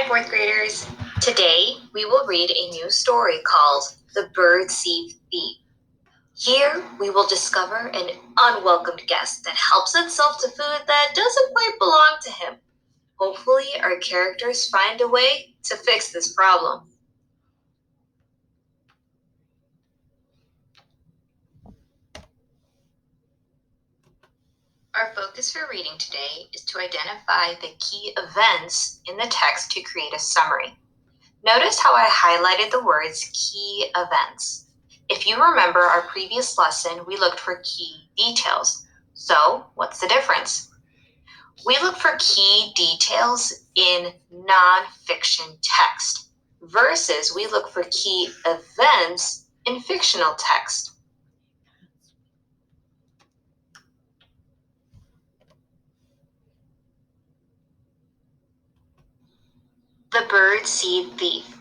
Hi, fourth graders. Today, we will read a new story called The Birdseed Thief. Here, we will discover an unwelcomed guest that helps itself to food that doesn't quite belong to him. Hopefully, our characters find a way to fix this problem. Our focus for reading today is to identify the key events in the text to create a summary. Notice how I highlighted the words key events. If you remember our previous lesson, we looked for key details. So, what's the difference? We look for key details in nonfiction text versus we look for key events in fictional text. The Birdseed Thief.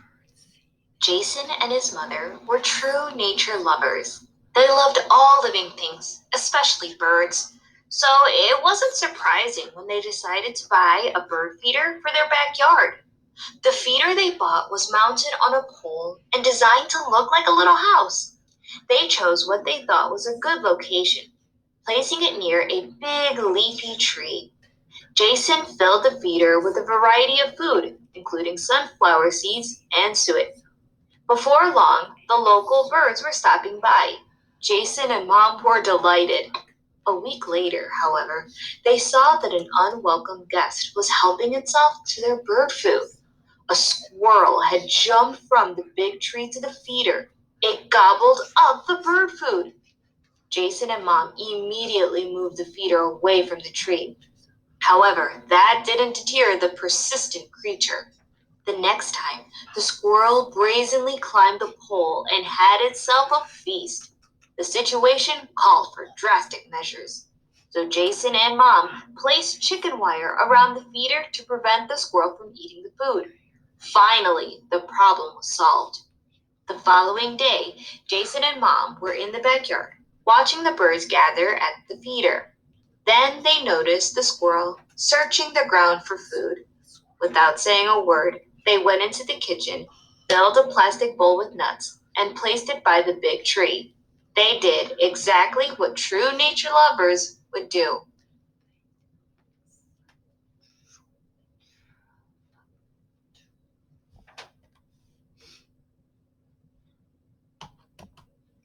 Jason and his mother were true nature lovers. They loved all living things, especially birds. So it wasn't surprising when they decided to buy a bird feeder for their backyard. The feeder they bought was mounted on a pole and designed to look like a little house. They chose what they thought was a good location, placing it near a big leafy tree. Jason filled the feeder with a variety of food, including sunflower seeds and suet. Before long, the local birds were stopping by. Jason and Mom were delighted. A week later, however, they saw that an unwelcome guest was helping itself to their bird food. A squirrel had jumped from the big tree to the feeder. It gobbled up the bird food. Jason and Mom immediately moved the feeder away from the tree. However, that didn't deter the persistent creature. The next time, the squirrel brazenly climbed the pole and had itself a feast. The situation called for drastic measures. So Jason and Mom placed chicken wire around the feeder to prevent the squirrel from eating the food. Finally, the problem was solved. The following day, Jason and Mom were in the backyard, watching the birds gather at the feeder. Then they noticed the squirrel searching the ground for food. Without saying a word, they went into the kitchen, filled a plastic bowl with nuts, and placed it by the big tree. They did exactly what true nature lovers would do.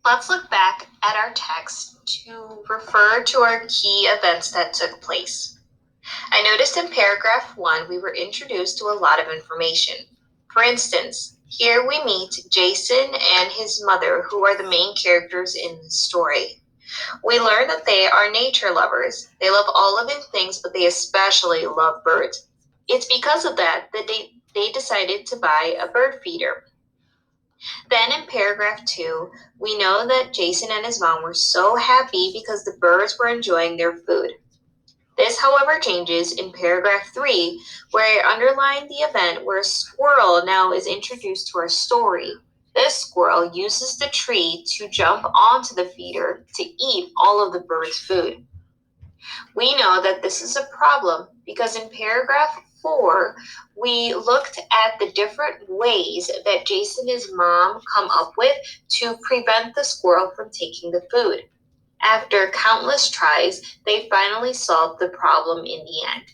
Let's look back at our text to refer to our key events that took place. I noticed in paragraph 1 we were introduced to a lot of information. For instance, here we meet Jason and his mother, who are the main characters in the story. We learn that they are nature lovers. They love all living things, but they especially love birds. It's because of that they decided to buy a bird feeder. Then in paragraph 2, we know that Jason and his mom were so happy because the birds were enjoying their food. This, however, changes in paragraph 3, where I underlined the event where a squirrel now is introduced to our story. This squirrel uses the tree to jump onto the feeder to eat all of the bird's food. We know that this is a problem because in paragraph 4, we looked at the different ways that Jason and his mom come up with to prevent the squirrel from taking the food. After countless tries, they finally solved the problem in the end.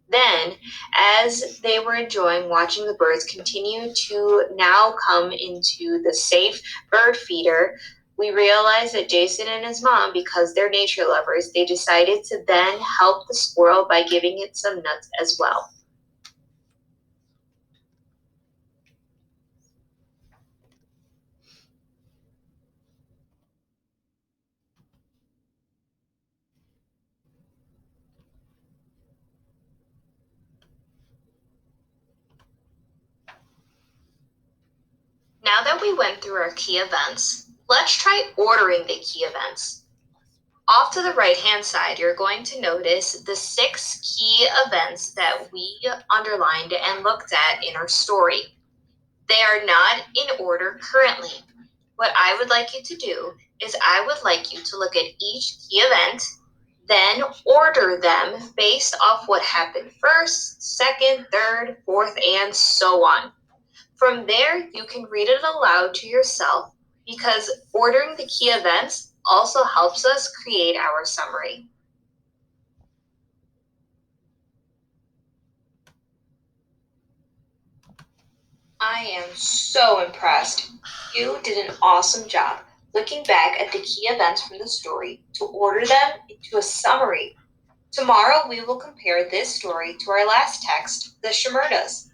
Then, as they were enjoying watching the birds continue to now come into the safe bird feeder, we realized that Jason and his mom, because they're nature lovers, they decided to then help the squirrel by giving it some nuts as well. Now that we went through our key events, let's try ordering the key events. Off to the right-hand side, you're going to notice the 6 key events that we underlined and looked at in our story. They are not in order currently. What I would like you to do is I would like you to look at each key event, Then order them based off what happened first, second, third, fourth, and so on. From there, you can read it aloud to yourself because ordering the key events also helps us create our summary. I am so impressed. You did an awesome job looking back at the key events from the story to order them into a summary. Tomorrow we will compare this story to our last text, the Shimerdas.